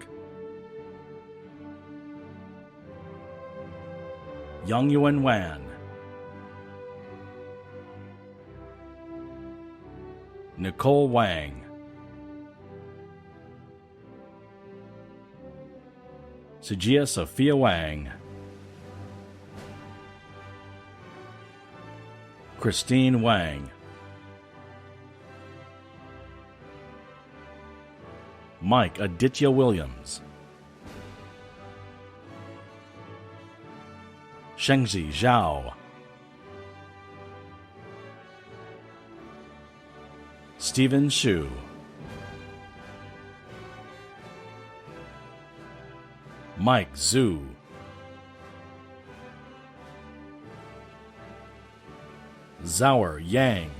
Yang Yuan Wan, Nicole Wang, Sujia Sophia Wang, Christine Wang, Mike Aditya Williams, Shengzi Zhao, Stephen Xu, Mike Zhu, Zhao Yang,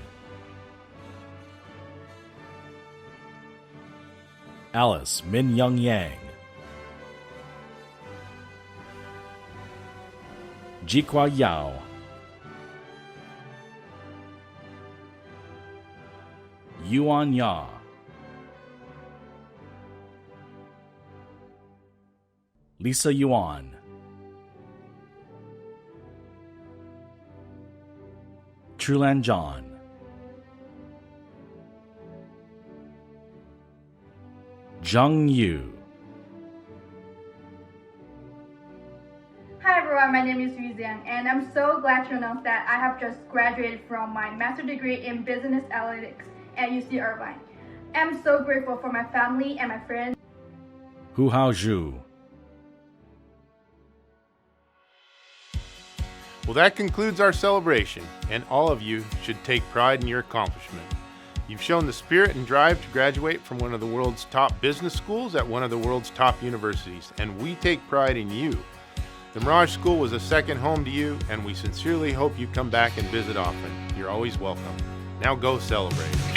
Alice Min Young Yang, Jikwa Yao, Yuan Ya, Lisa Yuan, Trulan John, Zhang Yu, Hi everyone, my name is Yu Zhang, and I'm so glad to announce that I have just graduated from my master's degree in business analytics at UC Irvine. I'm so grateful for my family and my friends. Hu Hao Zhu. Well, that concludes our celebration, and all of you should take pride in your accomplishment. You've shown the spirit and drive to graduate from one of the world's top business schools at one of the world's top universities, and we take pride in you. The Mirage School was a second home to you, and we sincerely hope you come back and visit often. You're always welcome. Now go celebrate.